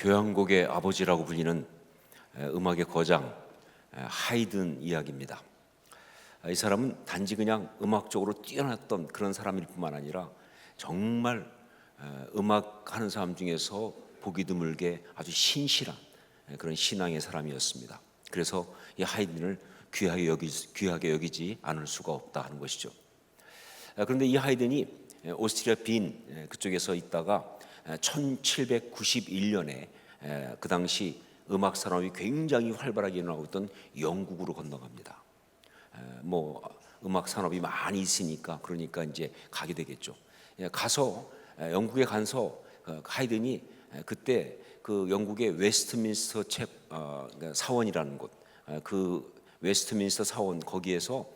교향곡의 아버지라고 불리는 음악의 거장 하이든 이야기입니다. 이 사람은 단지 그냥 음악적으로 뛰어났던 그런 사람일 뿐만 아니라 정말 음악하는 사람 중에서 보기 드물게 아주 신실한 그런 신앙의 사람이었습니다. 그래서 이 하이든을 귀하게 여기지 않을 수가 없다 하는 것이죠. 그런데 이 하이든이 오스트리아 빈 그쪽에서 있다가 1791년에 그 당시 음악 산업이 굉장히 활발하게 일어나고 있던 영국으로 건너갑니다. 음악 산업이 많이 있으니까 그러니까 이제 가게 되겠죠. 가서 영국에 가서 하이든이 그때 그 영국의 웨스트민스터 사원이라는 곳, 그 웨스트민스터 사원 거기에서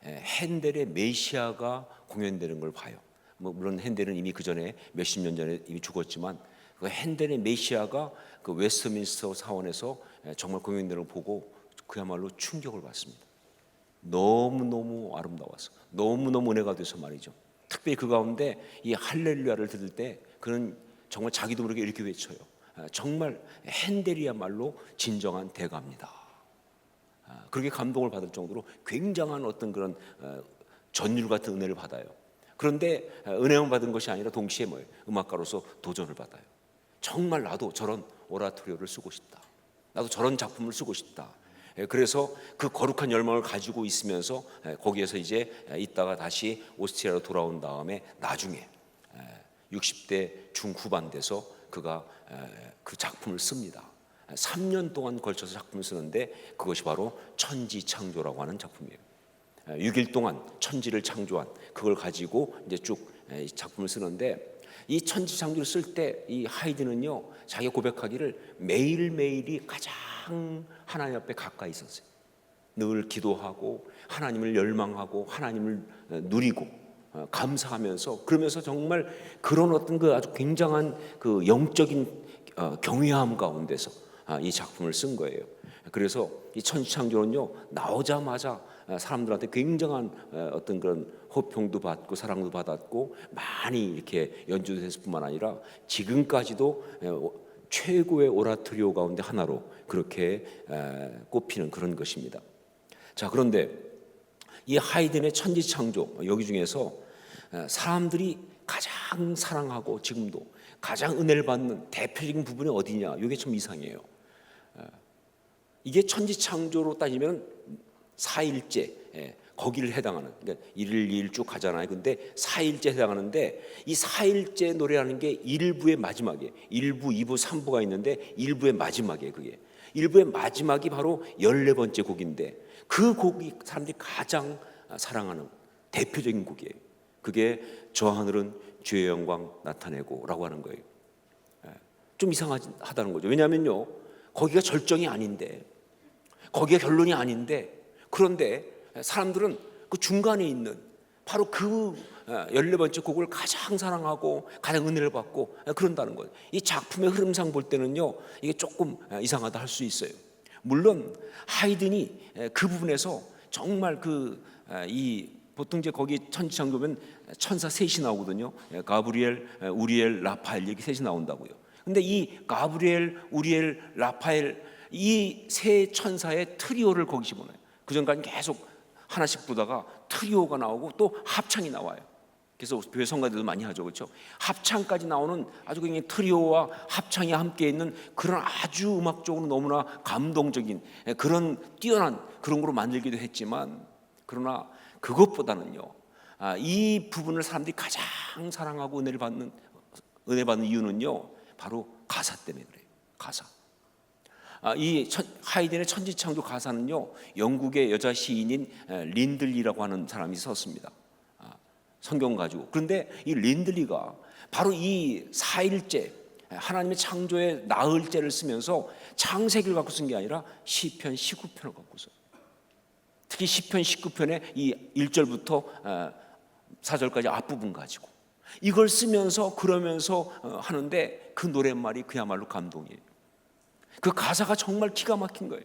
핸델의 메시아가 공연되는 걸 봐요. 물론 핸델은 이미 그 전에 몇십 년 전에 이미 죽었지만 그 핸델의 메시아가 그 웨스트민스터 사원에서 정말 공연되는 걸 보고 그야말로 충격을 받습니다. 너무너무 아름다워서 너무너무 은혜가 돼서 말이죠. 특별히 그 가운데 이 할렐루야를 들을 때 그는 정말 자기도 모르게 이렇게 외쳐요. 정말 핸델이야말로 진정한 대가입니다. 그렇게 감동을 받을 정도로 굉장한 어떤 그런 전율 같은 은혜를 받아요. 그런데 은혜만 받은 것이 아니라 동시에 음악가로서 도전을 받아요. 정말 나도 저런 오라토리오를 쓰고 싶다. 나도 저런 작품을 쓰고 싶다. 그래서 그 거룩한 열망을 가지고 있으면서 거기에서 이제 있다가 다시 오스트리아로 돌아온 다음에 나중에 60대 중후반 돼서 그가 그 작품을 씁니다. 3년 동안 걸쳐서 작품을 쓰는데 그것이 바로 천지창조라고 하는 작품이에요. 6일 동안 천지를 창조한 그걸 가지고 이제 쭉 작품을 쓰는데 이 천지창조를 쓸 때 이 하이든은요 자기가 고백하기를 매일매일이 가장 하나님 앞에 가까이 있었어요. 늘 기도하고 하나님을 열망하고 하나님을 누리고 감사하면서 그러면서 정말 그런 어떤 그 아주 굉장한 그 영적인 경외함 가운데서 이 작품을 쓴 거예요. 그래서 이 천지창조는요 나오자마자 사람들한테 굉장한 어떤 그런 호평도 받고 사랑도 받았고 많이 이렇게 연주도 됐을 뿐만 아니라 지금까지도 최고의 오라토리오 가운데 하나로 그렇게 꼽히는 그런 것입니다. 자, 그런데 이 하이든의 천지창조 여기 중에서 사람들이 가장 사랑하고 지금도 가장 은혜를 받는 대표적인 부분이 어디냐? 이게 좀 이상해요. 이게 천지창조로 따지면 4일째 거기를 해당하는, 그러니까 1일 2일 쭉 가잖아요. 근데 4일째 해당하는데 이 4일째 노래하는 게 1부의 마지막이에요. 1부, 2부, 3부가 있는데 1부의 마지막이에요. 그게 1부의 마지막이 바로 14번째 곡인데 그 곡이 사람들이 가장 사랑하는 대표적인 곡이에요. 그게 저 하늘은 주의 영광 나타내고 라고 하는 거예요. 좀 이상하다는 거죠. 왜냐하면요 거기가 절정이 아닌데 거기가 결론이 아닌데 그런데 사람들은 그 중간에 있는 바로 그 14번째 곡을 가장 사랑하고 가장 은혜를 받고 그런다는 거예요. 이 작품의 흐름상 볼 때는요 이게 조금 이상하다 할 수 있어요. 물론 하이든이 그 부분에서 정말 이 보통 이제 거기 천지창조면 천사 셋이 나오거든요. 가브리엘, 우리엘, 라파엘 이렇게 셋이 나온다고요. 근데 이 가브리엘, 우리엘, 라파엘 이 세 천사의 트리오를 거기 집어넣어요. 그 전까지 계속 하나씩 부르다가 트리오가 나오고 또 합창이 나와요. 그래서 교회 성가대도 많이 하죠, 그렇죠? 합창까지 나오는 아주 굉장히 트리오와 합창이 함께 있는 그런 아주 음악적으로 너무나 감동적인 그런 뛰어난 그런 거로 만들기도 했지만 그러나 그것보다는요 이 부분을 사람들이 가장 사랑하고 은혜 받는 이유는요 바로 가사 때문에 그래요. 가사. 이 하이든의 천지창조 가사는요 영국의 여자 시인인 린들리라고 하는 사람이 썼습니다. 성경 가지고. 그런데 이 린들리가 바로 이 4일째 하나님의 창조의 나흘째를 쓰면서 창세기를 갖고 쓴 게 아니라 시편 19편을 갖고 써요. 특히 시편 19편의 이 1절부터 4절까지 앞부분 가지고 이걸 쓰면서 그러면서 하는데 그 노랫말이 그야말로 감동이에요. 그 가사가 정말 기가 막힌 거예요.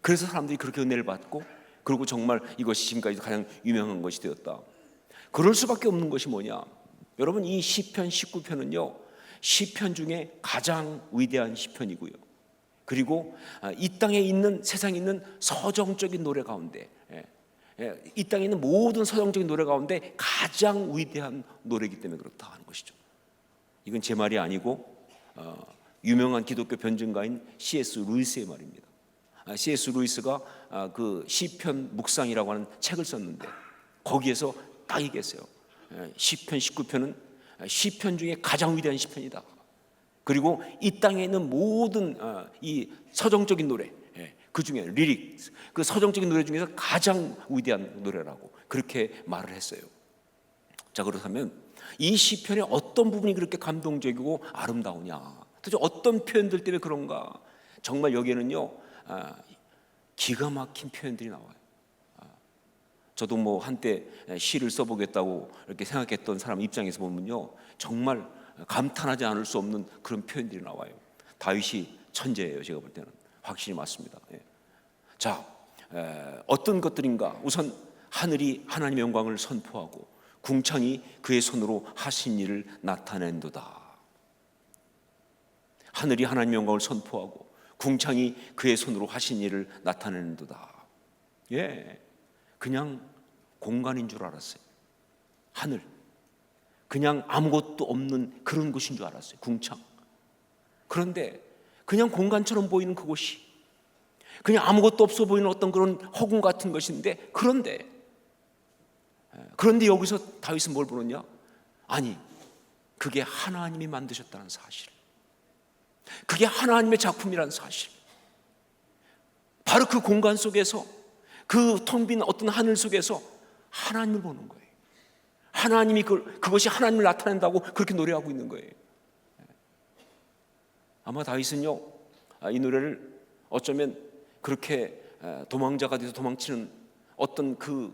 그래서 사람들이 그렇게 은혜를 받고 그리고 정말 이것이 지금까지 가장 유명한 것이 되었다. 그럴 수밖에 없는 것이 뭐냐? 여러분 이 시편 19편은요 시편 중에 가장 위대한 시편이고요. 그리고 이 땅에 있는, 세상에 있는 서정적인 노래 가운데, 이 땅에 있는 모든 서정적인 노래 가운데 가장 위대한 노래이기 때문에 그렇다 하는 것이죠. 이건 제 말이 아니고 유명한 기독교 변증가인 C.S. 루이스의 말입니다. C.S. 루이스가 그 시편 묵상이라고 하는 책을 썼는데 거기에서 딱 얘기했어요. 시편 19편은 시편 중에 가장 위대한 시편이다. 그리고 이 땅에 있는 모든 이 서정적인 노래, 그 중에 리릭, 그 서정적인 노래 중에서 가장 위대한 노래라고 그렇게 말을 했어요. 자, 그렇다면 이 시편의 어떤 부분이 그렇게 감동적이고 아름다우냐, 도대체 어떤 표현들 때문에 그런가? 정말 여기에는요 기가 막힌 표현들이 나와요. 저도 뭐 한때 시를 써보겠다고 이렇게 생각했던 사람 입장에서 보면요 정말 감탄하지 않을 수 없는 그런 표현들이 나와요. 다윗이 천재예요. 제가 볼 때는 확실히 맞습니다. 자, 어떤 것들인가? 우선 하늘이 하나님의 영광을 선포하고 궁창이 그의 손으로 하신 일을 나타낸도다. 하늘이 하나님의 영광을 선포하고 궁창이 그의 손으로 하신 일을 나타낸도다. 그냥 공간인 줄 알았어요. 하늘, 그냥 아무것도 없는 그런 곳인 줄 알았어요. 궁창. 그런데 그냥 공간처럼 보이는 그곳이 그냥 아무것도 없어 보이는 어떤 그런 허공 같은 것인데, 그런데 여기서 다윗은 뭘 보느냐? 아니, 그게 하나님이 만드셨다는 사실, 그게 하나님의 작품이라는 사실, 바로 그 공간 속에서, 그 텅 빈 어떤 하늘 속에서 하나님을 보는 거예요. 하나님이 그것이 하나님을 나타낸다고 그렇게 노래하고 있는 거예요. 아마 다윗은요 이 노래를 어쩌면 그렇게 도망자가 돼서 도망치는 어떤 그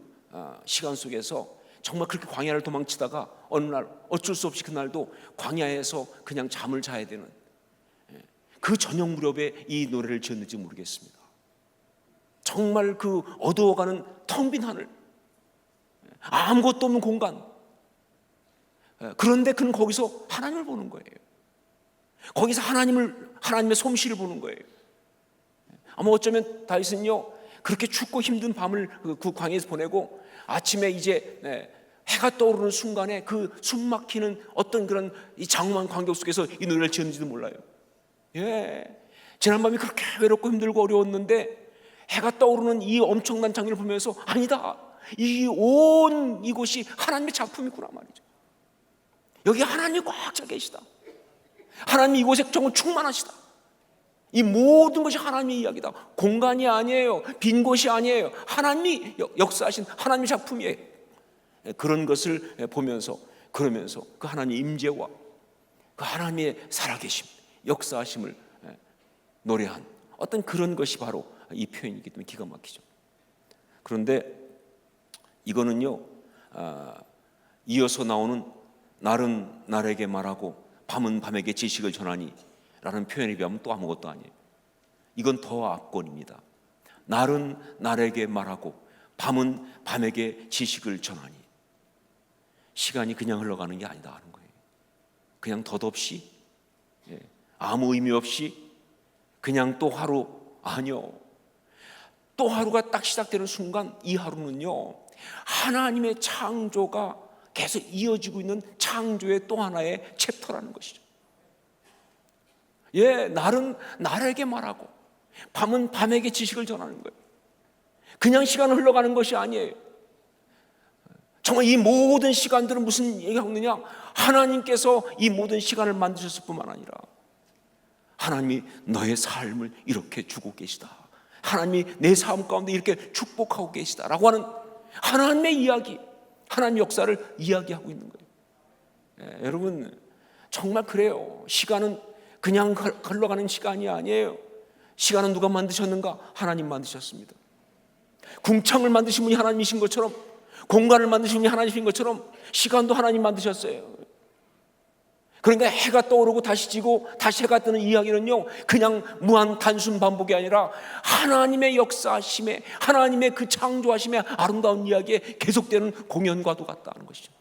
시간 속에서 정말 그렇게 광야를 도망치다가 어느 날 어쩔 수 없이 그날도 광야에서 그냥 잠을 자야 되는 그 저녁 무렵에 이 노래를 지었는지 모르겠습니다. 정말 그 어두워가는 텅 빈 하늘, 아무것도 없는 공간, 그런데 그는 거기서 하나님을 보는 거예요. 거기서 하나님의 솜씨를 보는 거예요. 아마 어쩌면 다윗은요 그렇게 춥고 힘든 밤을 그 광야에서 보내고 아침에 이제 해가 떠오르는 순간에 그 숨막히는 어떤 그런 이 장엄한 광경 속에서 이 노래를 지었는지도 몰라요. 지난밤이 그렇게 외롭고 힘들고 어려웠는데 해가 떠오르는 이 엄청난 장면을 보면서 아니다, 이곳이 하나님의 작품이구나 말이죠. 여기 하나님이 꽉 차 계시다. 하나님이 이곳에 정말 충만하시다. 이 모든 것이 하나님의 이야기다. 공간이 아니에요. 빈 곳이 아니에요. 하나님이 역사하신 하나님의 작품이에요. 그런 것을 보면서, 그러면서 그 하나님의 임재와 그 하나님의 살아계심, 역사하심을 노래한 어떤 그런 것이 바로 이 표현이기 때문에 기가 막히죠. 그런데 이거는요 이어서 나오는 날은 날에게 말하고 밤은 밤에게 지식을 전하니 라는 표현에 비하면 또 아무것도 아니에요. 이건 더 압권입니다. 날은 날에게 말하고 밤은 밤에게 지식을 전하니, 시간이 그냥 흘러가는 게 아니다 하는 거예요. 그냥 덧없이, 아무 의미 없이 그냥 또 하루, 아니요, 또 하루가 딱 시작되는 순간 이 하루는요 하나님의 창조가 계속 이어지고 있는 창조의 또 하나의 챕터라는 것이죠. 날은 날에게 말하고 밤은 밤에게 지식을 전하는 거예요. 그냥 시간을 흘러가는 것이 아니에요. 정말 이 모든 시간들은 무슨 얘기하고 있느냐? 하나님께서 이 모든 시간을 만드셨을 뿐만 아니라 하나님이 너의 삶을 이렇게 주고 계시다, 하나님이 내 삶 가운데 이렇게 축복하고 계시다라고 하는 하나님의 이야기, 하나님의 역사를 이야기하고 있는 거예요. 여러분 정말 그래요. 시간은 그냥 흘러가는 시간이 아니에요. 시간은 누가 만드셨는가? 하나님 만드셨습니다. 궁창을 만드신 분이 하나님이신 것처럼, 공간을 만드신 분이 하나님이신 것처럼 시간도 하나님 만드셨어요. 그러니까 해가 떠오르고 다시 지고 다시 해가 뜨는 이야기는요 그냥 무한 단순 반복이 아니라 하나님의 역사하심에, 하나님의 그 창조하심의 아름다운 이야기에 계속되는 공연과도 같다는 것이죠.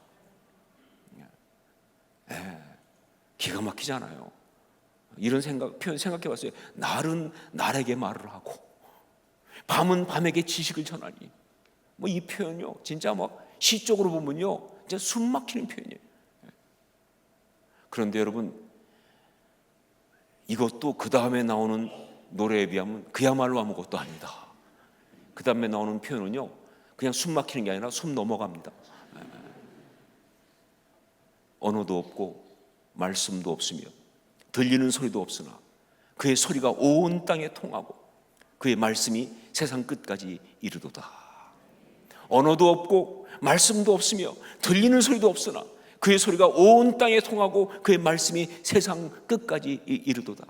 기가 막히잖아요. 이런 표현 생각해 봤어요. 날은 날에게 말을 하고 밤은 밤에게 지식을 전하니. 뭐 이 표현요, 진짜 막 시적으로 보면요, 진짜 숨 막히는 표현이에요. 그런데 여러분, 이것도 그 다음에 나오는 노래에 비하면 그야말로 아무것도 아니다. 그 다음에 나오는 표현은요, 그냥 숨 막히는 게 아니라 숨 넘어갑니다. 언어도 없고 말씀도 없으며 들리는 소리도 없으나 그의 소리가 온 땅에 통하고 그의 말씀이 세상 끝까지 이르도다. 언어도 없고 말씀도 없으며 들리는 소리도 없으나 그의 소리가 온 땅에 통하고 그의 말씀이 세상 끝까지 이르도다.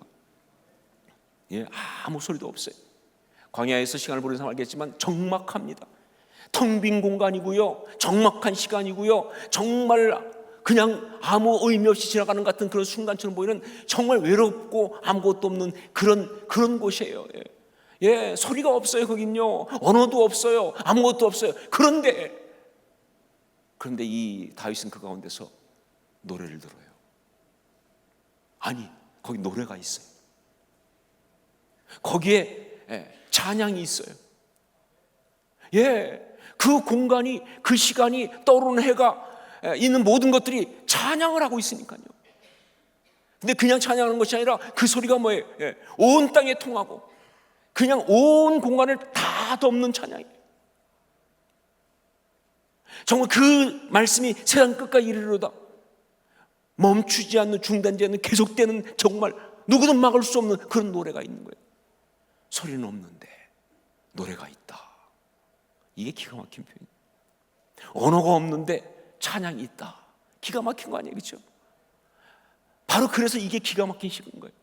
예, 아무 소리도 없어요. 광야에서 시간을 보내는 사람 알겠지만 적막합니다. 텅 빈 공간이고요, 적막한 시간이고요, 정말 그냥 아무 의미 없이 지나가는 같은 그런 순간처럼 보이는 정말 외롭고 아무것도 없는 그런 곳이에요. 예, 소리가 없어요. 거긴요, 언어도 없어요, 아무것도 없어요. 그런데 이 다윗은 그 가운데서 노래를 들어요. 아니, 거기 노래가 있어요. 거기에 찬양이 있어요. 예, 그 공간이, 그 시간이, 떠오르는 해가 있는 모든 것들이 찬양을 하고 있으니까요. 근데 그냥 찬양하는 것이 아니라 그 소리가 뭐예요? 온 땅에 통하고 그냥 온 공간을 다 덮는 찬양이에요. 정말 그 말씀이 세상 끝까지 이르러다 멈추지 않는, 중단되지 않는, 계속되는, 정말 누구도 막을 수 없는 그런 노래가 있는 거예요. 소리는 없는데 노래가 있다. 이게 기가 막힌 표현이에요. 언어가 없는데 찬양이 있다. 기가 막힌 거 아니에요, 그렇죠? 바로 그래서 이게 기가 막힌 시인 거예요.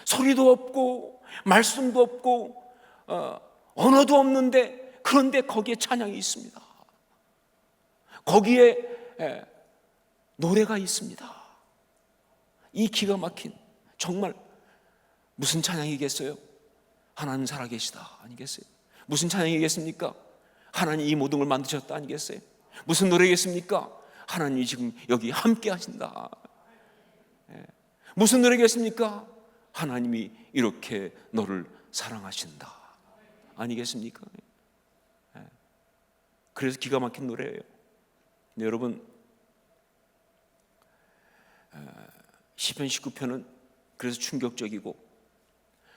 소리도 없고 말씀도 없고 언어도 없는데, 그런데 거기에 찬양이 있습니다. 거기에 노래가 있습니다. 이 기가 막힌, 정말 무슨 찬양이겠어요? 하나님 살아계시다 아니겠어요? 무슨 찬양이겠습니까? 하나님 이 모든 걸 만드셨다 아니겠어요? 무슨 노래겠습니까? 하나님이 지금 여기 함께 하신다. 무슨 노래겠습니까? 하나님이 이렇게 너를 사랑하신다 아니겠습니까? 그래서 기가 막힌 노래예요. 근데 여러분, 시편 19편은 그래서 충격적이고,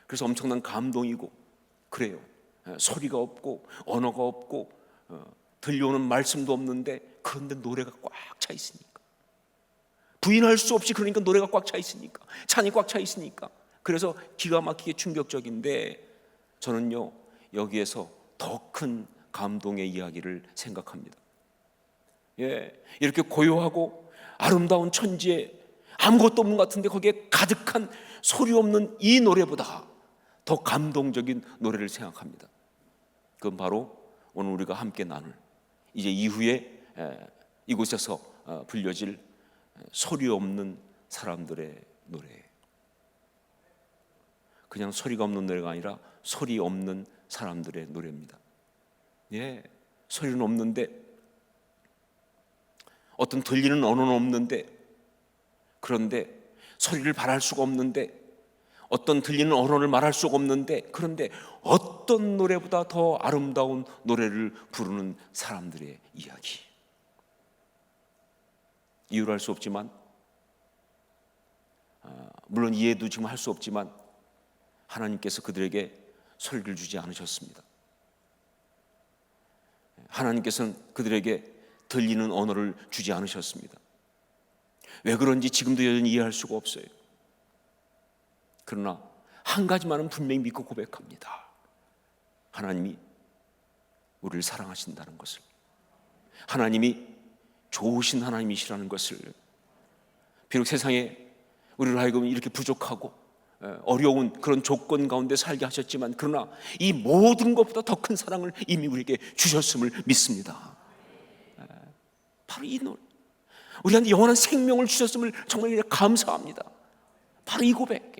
그래서 엄청난 감동이고 그래요. 소리가 없고 언어가 없고 들려오는 말씀도 없는데, 그런데 노래가 꽉 차 있으니까, 부인할 수 없이, 그러니까 노래가 꽉 차 있으니까, 찬이 꽉 차 있으니까, 그래서 기가 막히게 충격적인데, 저는요 여기에서 더 큰 감동의 이야기를 생각합니다. 예, 이렇게 고요하고 아름다운 천지에 아무것도 없는 것 같은데 거기에 가득한 소리 없는 이 노래보다 더 감동적인 노래를 생각합니다. 그건 바로 오늘 우리가 함께 나눌, 이제 이후에 이곳에서 불려질 소리 없는 사람들의 노래예요. 그냥 소리가 없는 노래가 아니라 소리 없는 사람들의 노래입니다. 예, 소리는 없는데, 어떤 들리는 언어는 없는데, 그런데 소리를 발할 수가 없는데, 어떤 들리는 언어를 말할 수가 없는데, 그런데 어떤 노래보다 더 아름다운 노래를 부르는 사람들의 이야기. 이유를 알 수 없지만, 물론 이해도 지금 할 수 없지만, 하나님께서 그들에게 소리를 주지 않으셨습니다. 하나님께서는 그들에게 들리는 언어를 주지 않으셨습니다. 왜 그런지 지금도 여전히 이해할 수가 없어요. 그러나 한 가지만은 분명히 믿고 고백합니다. 하나님이 우리를 사랑하신다는 것을, 하나님이 좋으신 하나님이시라는 것을. 비록 세상에 우리를 하여금 이렇게 부족하고 어려운 그런 조건 가운데 살게 하셨지만, 그러나 이 모든 것보다 더 큰 사랑을 이미 우리에게 주셨음을 믿습니다. 바로 이 노래, 우리한테 영원한 생명을 주셨음을 정말 감사합니다. 바로 이 고백.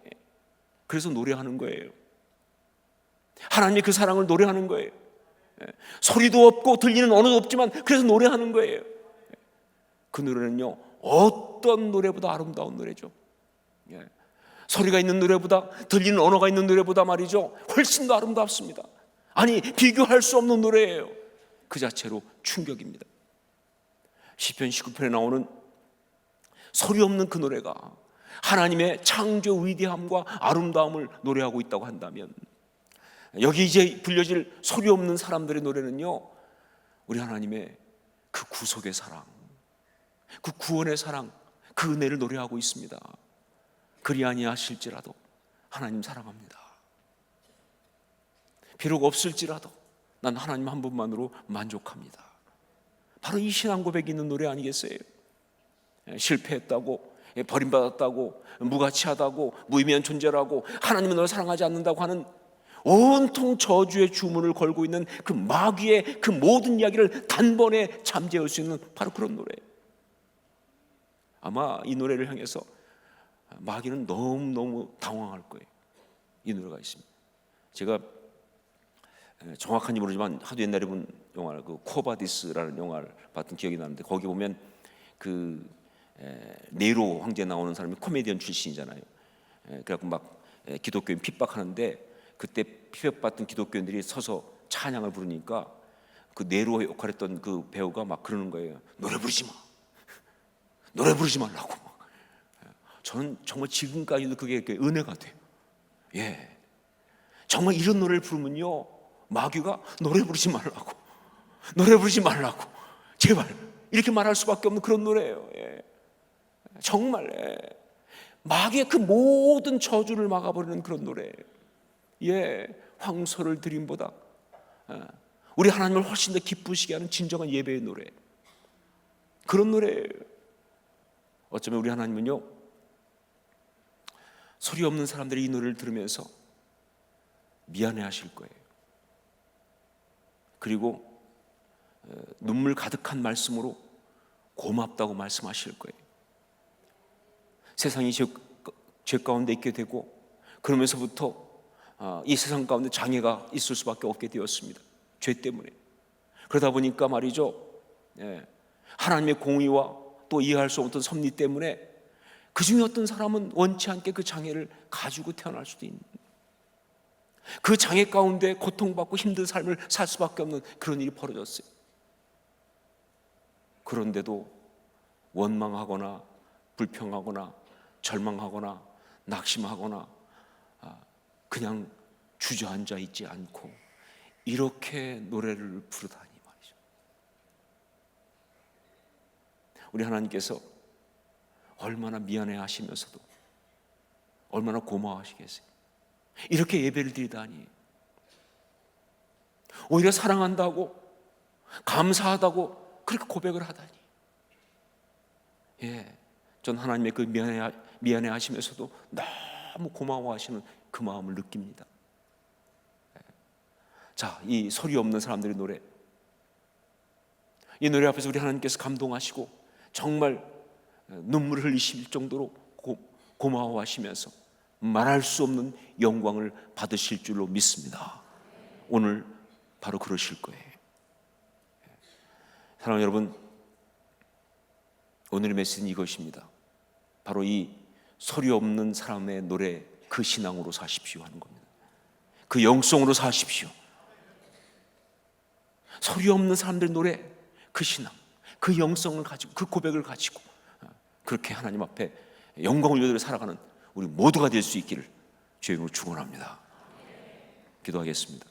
그래서 노래하는 거예요. 하나님의 그 사랑을 노래하는 거예요. 소리도 없고 들리는 언어도 없지만 그래서 노래하는 거예요. 그 노래는요, 어떤 노래보다 아름다운 노래죠. 예. 소리가 있는 노래보다, 들리는 언어가 있는 노래보다 말이죠, 훨씬 더 아름답습니다. 아니, 비교할 수 없는 노래예요. 그 자체로 충격입니다. 시편 19편에 나오는 소리 없는 그 노래가 하나님의 창조 위대함과 아름다움을 노래하고 있다고 한다면, 여기 이제 불려질 소리 없는 사람들의 노래는요, 우리 하나님의 그 구속의 사랑, 그 구원의 사랑, 그 은혜를 노래하고 있습니다. 그리 아니하실지라도 하나님 사랑합니다. 비록 없을지라도 난 하나님 한 분만으로 만족합니다. 바로 이 신앙 고백이 있는 노래 아니겠어요? 실패했다고, 버림받았다고, 무가치하다고, 무의미한 존재라고, 하나님은 너를 사랑하지 않는다고 하는 온통 저주의 주문을 걸고 있는 그 마귀의 그 모든 이야기를 단번에 잠재울 수 있는 바로 그런 노래. 아마 이 노래를 향해서 마귀는 너무너무 당황할 거예요. 이 노래가 있습니다. 제가 정확한지 모르지만 하도 옛날에 본 영화를, 그 코바디스라는 영화를 봤던 기억이 나는데, 거기 보면 그 네로 황제 나오는 사람이 코미디언 출신이잖아요. 그래갖고 막 기독교인 핍박하는데, 그때 핍박받던 기독교인들이 서서 찬양을 부르니까 그 네로 역할했던 그 배우가 막 그러는 거예요. 노래 부르지 마, 노래 부르지 말라고. 저는 정말 지금까지도 그게 은혜가 돼요. 예, 정말 이런 노래를 부르면요, 마귀가 노래 부르지 말라고, 노래 부르지 말라고, 제발, 이렇게 말할 수밖에 없는 그런 노래예요. 예. 정말 마귀의 그 모든 저주를 막아버리는 그런 노래예요. 예, 황소를 드림보다 우리 하나님을 훨씬 더 기쁘시게 하는 진정한 예배의 노래, 그런 노래예요. 어쩌면 우리 하나님은요, 소리 없는 사람들이 이 노래를 들으면서 미안해 하실 거예요. 그리고 눈물 가득한 말씀으로 고맙다고 말씀하실 거예요. 세상이 죄 가운데 있게 되고, 그러면서부터 이 세상 가운데 장애가 있을 수밖에 없게 되었습니다. 죄 때문에. 그러다 보니까 말이죠, 하나님의 공의와 또 이해할 수 없던 섭리 때문에 그 중에 어떤 사람은 원치 않게 그 장애를 가지고 태어날 수도 있는, 그 장애 가운데 고통받고 힘든 삶을 살 수밖에 없는 그런 일이 벌어졌어요. 그런데도 원망하거나 불평하거나 절망하거나 낙심하거나 그냥 주저앉아 있지 않고 이렇게 노래를 부르다니 말이죠. 우리 하나님께서 얼마나 미안해 하시면서도 얼마나 고마워하시겠어요. 이렇게 예배를 드리다니, 오히려 사랑한다고, 감사하다고 그렇게 고백을 하다니. 예, 전 하나님의 그 미안해 하시면서도 너무 고마워하시는 그 마음을 느낍니다. 자, 이 소리 없는 사람들의 노래, 이 노래 앞에서 우리 하나님께서 감동하시고 정말 눈물을 흘리실 정도로 고마워하시면서 말할 수 없는 영광을 받으실 줄로 믿습니다. 오늘 바로 그러실 거예요. 사랑하는 여러분, 오늘의 메시지는 이것입니다. 바로 이 소리 없는 사람의 노래, 그 신앙으로 사십시오 하는 겁니다. 그 영성으로 사십시오. 소리 없는 사람들의 노래, 그 신앙, 그 영성을 가지고, 그 고백을 가지고 그렇게 하나님 앞에 영광을 올려 살아가는 우리 모두가 될 수 있기를 주의 이름으로 축원합니다. 기도하겠습니다.